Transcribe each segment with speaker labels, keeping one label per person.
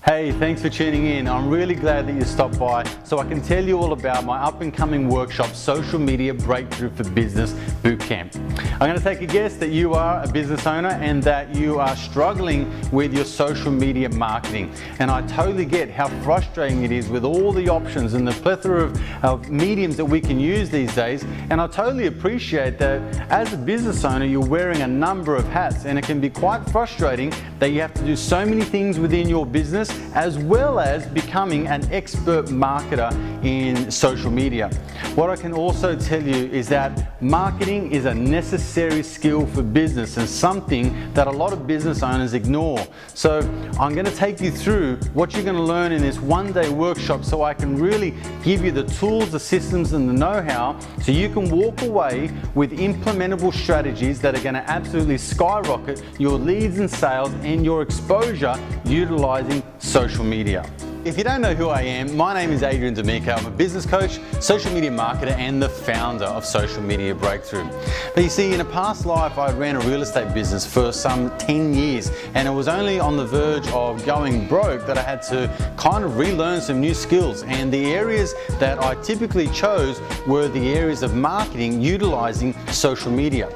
Speaker 1: Hey, thanks for tuning in. I'm really glad that you stopped by so I can tell you all about my up and coming workshop, Social Media Breakthrough for Business Bootcamp. I'm going to take a guess that you are a business owner and that you are struggling with your social media marketing. And I totally get how frustrating it is with all the options and the plethora of mediums that we can use these days. And I totally appreciate that as a business owner, you're wearing a number of hats, and it can be quite frustrating that you have to do so many things within your business, as well as becoming an expert marketer in social media. What I can also tell you is that marketing is a necessary skill for business and something that a lot of business owners ignore. So I'm going to take you through what you're going to learn in this one-day workshop so I can really give you the tools, the systems, and the know-how so you can walk away with implementable strategies that are going to absolutely skyrocket your leads and sales and your exposure utilizing social media. If you don't know who I am, my name is Adrian D'Amico. I'm a business coach, social media marketer, and the founder of Social Media Breakthrough. But you see, in a past life, I ran a real estate business for some 10 years, and it was only on the verge of going broke that I had to kind of relearn some new skills. And the areas that I typically chose were the areas of marketing utilizing social media.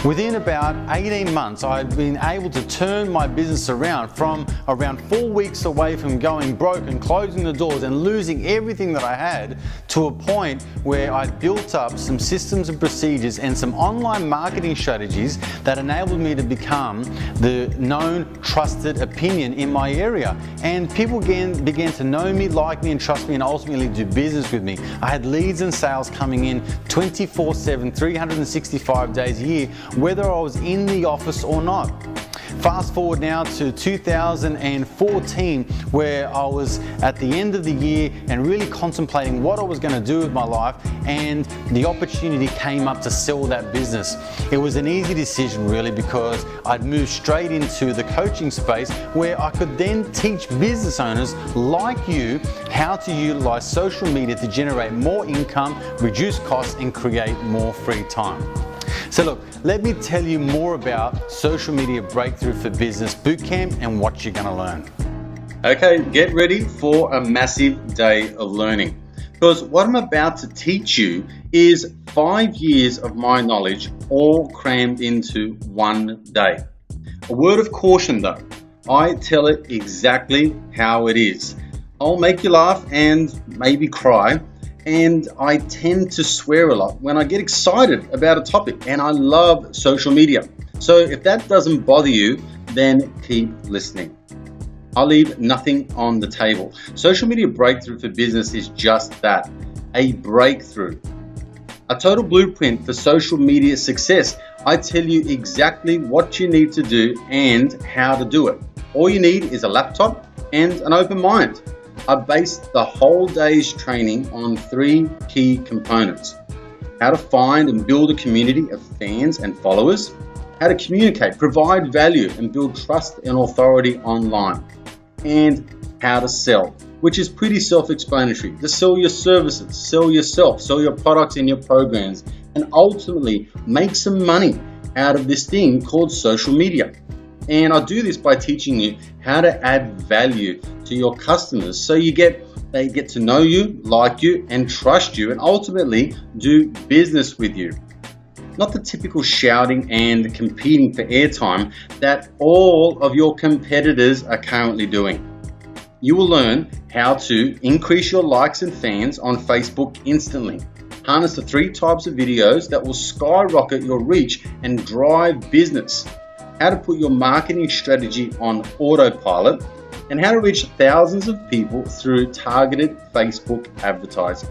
Speaker 1: Within about 18 months, I'd been able to turn my business around from around 4 weeks away from going broke and closing the doors and losing everything that I had to a point where I'd built up some systems and procedures and some online marketing strategies that enabled me to become the known, trusted opinion in my area. And people began to know me, like me, and trust me, and ultimately do business with me. I had leads and sales coming in 24/7, 365 days a year, whether I was in the office or not. Fast forward now to 2014, where I was at the end of the year and really contemplating what I was going to do with my life, and the opportunity came up to sell that business. It was an easy decision really, because I'd moved straight into the coaching space where I could then teach business owners like you how to utilize social media to generate more income, reduce costs, and create more free time. So look, let me tell you more about Social Media Breakthrough for Business Bootcamp and what you're going to learn. Okay, get ready for a massive day of learning, because what I'm about to teach you is 5 years of my knowledge all crammed into one day. A word of caution though, I tell it exactly how it is. I'll make you laugh and maybe cry, and I tend to swear a lot when I get excited about a topic, and I love social media. So if that doesn't bother you, then keep listening. I'll leave nothing on the table. Social Media Breakthrough for Business is just that, a breakthrough. A total blueprint for social media success. I tell you exactly what you need to do and how to do it. All you need is a laptop and an open mind. I based the whole day's training on 3 key components: how to find and build a community of fans and followers, how to communicate, provide value, and build trust and authority online, and how to sell, which is pretty self-explanatory. To sell your services, sell yourself, sell your products and your programs, and ultimately make some money out of this thing called social media. And I do this by teaching you how to add value to your customers so they get to know you, like you, and trust you, and ultimately do business with you. Not the typical shouting and competing for airtime that all of your competitors are currently doing. You will learn how to increase your likes and fans on Facebook instantly. Harness the 3 types of videos that will skyrocket your reach and drive business. How to put your marketing strategy on autopilot, and how to reach thousands of people through targeted Facebook advertising.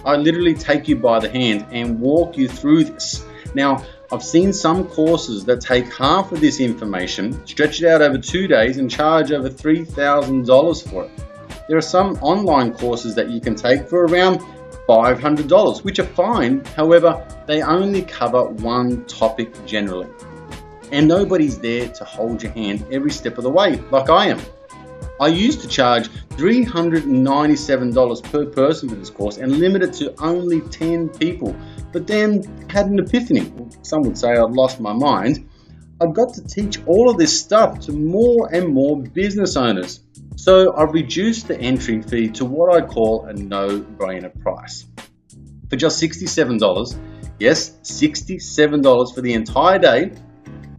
Speaker 1: I literally take you by the hand and walk you through this. Now, I've seen some courses that take half of this information, stretch it out over 2 days, and charge over $3,000 for it. There are some online courses that you can take for around $500, which are fine. However, they only cover one topic generally. And nobody's there to hold your hand every step of the way, like I am. I used to charge $397 per person for this course and limit it to only 10 people, but then had an epiphany. Some would say I'd lost my mind. I got to teach all of this stuff to more and more business owners.
Speaker 2: So I've reduced the entry fee to what I call a no-brainer price. For just $67, yes, $67 for the entire day,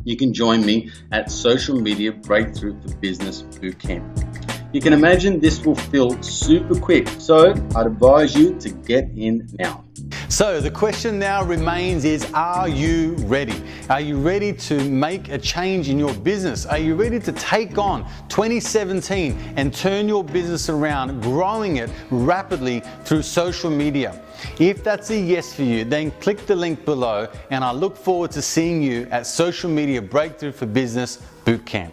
Speaker 2: you can join me at Social Media Breakthrough for Business Bootcamp. You can imagine this will fill super quick, so I'd advise you to get in now.
Speaker 1: So the question now remains is, are you ready? Are you ready to make a change in your business? Are you ready to take on 2017 and turn your business around, growing it rapidly through social media? If that's a yes for you, then click the link below, and I look forward to seeing you at Social Media Breakthrough for Business Bootcamp.